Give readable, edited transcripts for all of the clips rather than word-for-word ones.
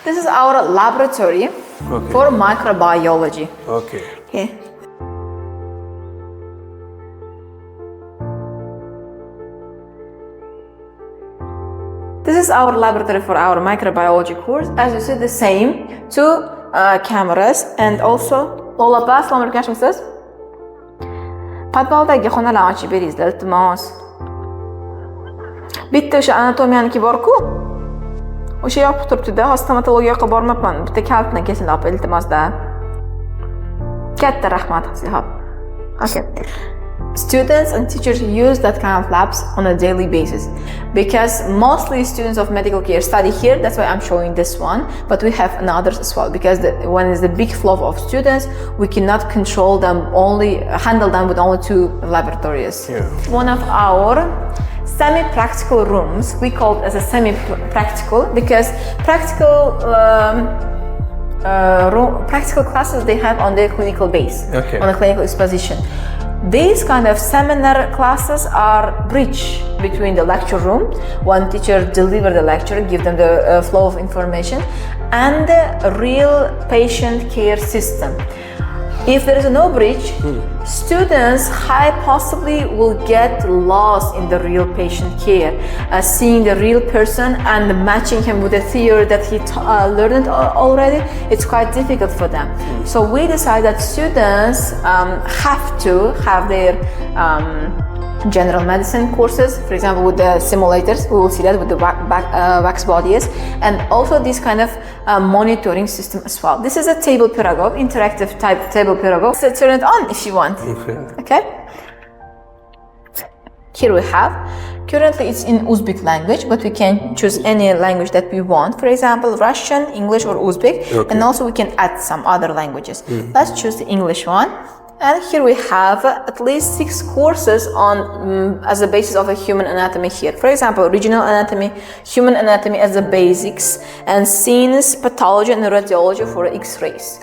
This is our laboratory for microbiology. Okay. This is our laboratory for our microbiology course. As you see, the same, two cameras and also طلاب السلام عليكم أستاذ. podvaldagi xonalarni ochib beringizlar iltimos. Bitta o'sha anatomiyani borku. O'sha yopiq turibdi-da, stomatologiyaga bormabman. Bitta kalitni kelsin opa iltimosda. Katta rahmat sizga. Okay. Students and teachers use that kind of labs on a daily basis because mostly students of medical care study here. That's why I'm showing this one, but we have others as well because when there's a big flow of students, we cannot control them, handle them with only two laboratories. One of our semi-practical rooms, we call it as a semi-practical because practical classes they have on their clinical base, on a clinical exposition. These kind of seminar classes are bridge between the lecture room, one teacher deliver the lecture, give them the flow of information, and the real patient care system. If there is no bridge, students high possibly will get lost in the real patient care, seeing the real person and matching him with the theory that he learned already. It's quite difficult for them. So we decided that students have to have their general medicine courses, for example with the simulators, we will see that with the wax bodies, and also this kind of monitoring system as well. This is a table pedagogue, interactive type table pedagogue, so turn it on if you want. Okay. Here we have, currently it's in Uzbek language, but we can choose any language that we want. For example, Russian, English or Uzbek, and also we can add some other languages. Let's choose the English one. And here we have at least 6 courses on as a basis of a human anatomy here. For example, regional anatomy, human anatomy as the basics, and scenes, pathology and radiology for X-rays.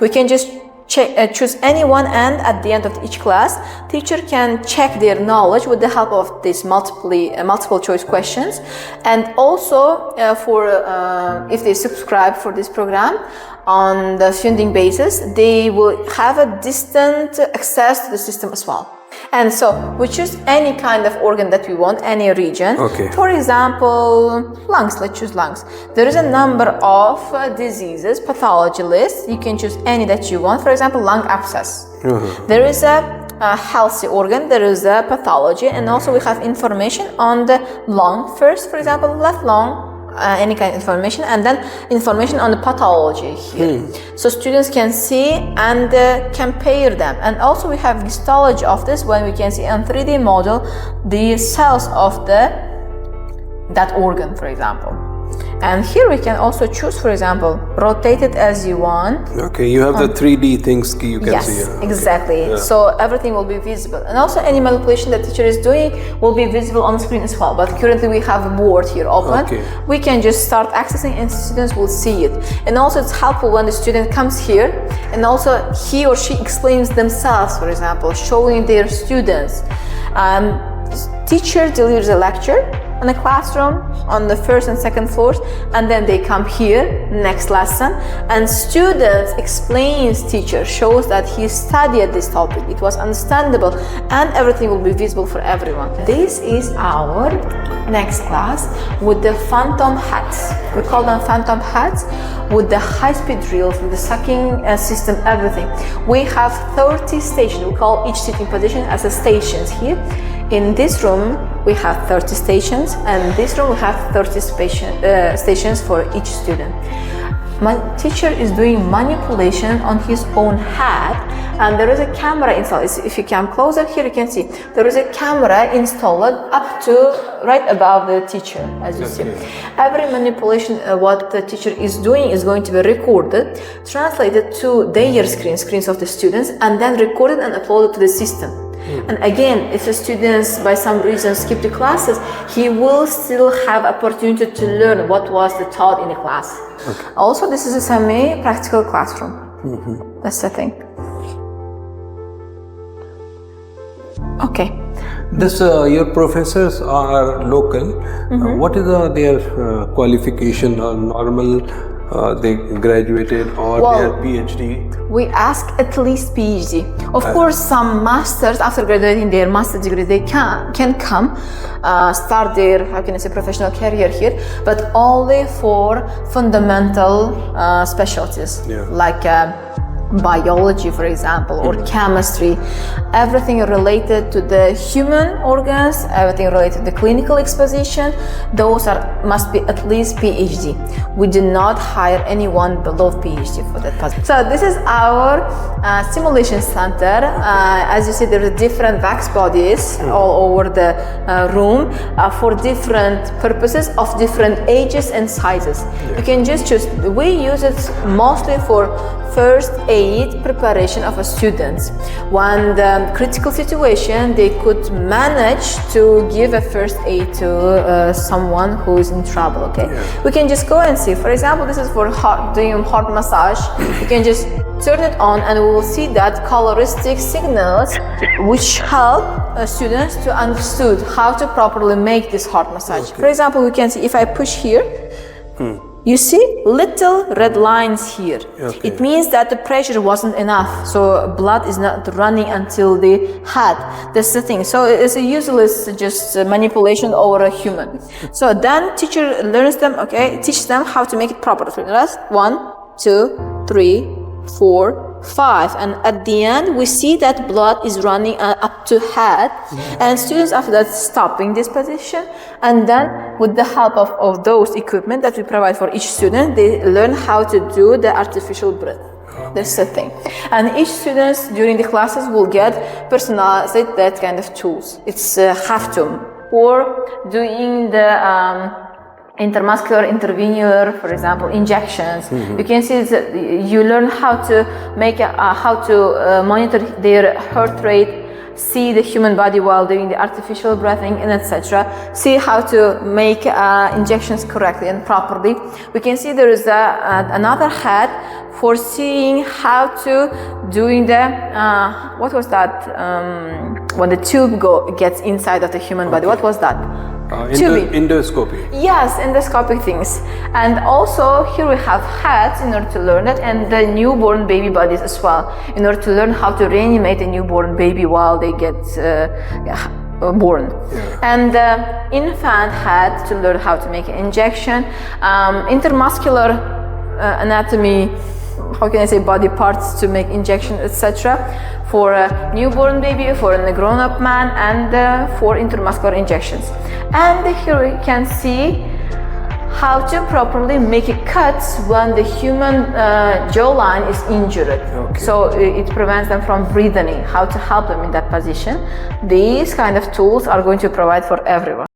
We can just choose any one, and at the end of each class, teacher can check their knowledge with the help of these multiple choice questions. And also if they subscribe for this program on the funding basis, they will have a distant access to the system as well. And so we choose any kind of organ that we want, any region. For example, lungs, let's choose lungs. There is a number of diseases, pathology lists. You can choose any that you want. For example, lung abscess. There is a healthy organ, there is a pathology, and also we have information on the lung first, for example, left lung, any kind of information, and then information on the pathology here. So students can see and compare them. And also we have histology of this, when we can see on 3D model the cells of that organ, for example. And here we can also choose, for example, rotate it as you want. You have the 3D things you can see. Yes, exactly. So everything will be visible. And also any manipulation that teacher is doing will be visible on the screen as well. But currently we have a board here open. We can just start accessing and students will see it. And also it's helpful when the student comes here and also he or she explains themselves, for example, showing their students. Teacher delivers a lecture in a classroom on the first and second floors, and then they come here next lesson, and students explains teacher, shows that he studied this topic, it was understandable, and everything will be visible for everyone. This is our next class with the phantom hats. We call them phantom hats, with the high-speed drills, with the sucking system, everything. We have 30 stations. We call each sitting position as a stations here. In this room we have 30 stations, and in this room we have 30 stations for each student. My teacher is doing manipulation on his own hat, and there is a camera installed. If you come closer here, you can see there is a camera installed up to right above the teacher, as you see. Every manipulation what the teacher is doing is going to be recorded, translated to their screens of the students, and then recorded and uploaded to the system. And again, if the students by some reason skip the classes, he will still have opportunity to learn what was taught in the class. Also, this is a semi-practical classroom. That's the thing. Okay. Your professors are local. What is their qualification or normal they graduated or Well, they had PhD? We ask at least PhD. Of course, some masters after graduating their master's degree, they can come start their, how can I say, professional career here, but only for fundamental specialties like biology, for example, or chemistry. Everything related to the human organs, everything related to the clinical exposition, those must be at least PhD. We do not hire anyone below PhD for that position. So this is our simulation center. As you see, there are different wax bodies all over the room for different purposes of different ages and sizes. You can just choose. We use it mostly for first aid preparation of a student. When the critical situation, they could manage to give a first aid to someone who is in trouble. Okay, we can just go and see. For example, this is for doing heart massage. You can just turn it on, and we will see that coloristic signals which help students to understand how to properly make this heart massage. For example, we can see if I push here. You see little red lines here. It means that the pressure wasn't enough, so blood is not running until the head. That's the thing. So it's useless just manipulation over a human. So then teacher learns them, teach them how to make it properly. That's 1, 2, 3, 4, 5, and at the end we see that blood is running up to head, and students after that stopping this position, and then with the help of those equipment that we provide for each student, they learn how to do the artificial breath. That's the thing. And each student during the classes will get personalized that kind of tools. It's have to for doing the intermuscular intervenular, for example, injections. You can see that you learn how to make monitor their heart rate, see the human body while doing the artificial breathing, and etc. See how to make injections correctly and properly. We can see there is another head for seeing how to doing the what was that when the tube gets inside of the human body. What was that? Endoscopy. Yes, endoscopic things. And also here we have heads in order to learn it, and the newborn baby bodies as well, in order to learn how to reanimate a newborn baby while they get born. And the infant head to learn how to make an injection, intermuscular anatomy, how can I say, body parts to make injection, etc. for a newborn baby, for a grown-up man, and for intermuscular injections. And here we can see how to properly make a cut when the human jawline is injured. So it prevents them from breathing, how to help them in that position. These kind of tools are going to provide for everyone.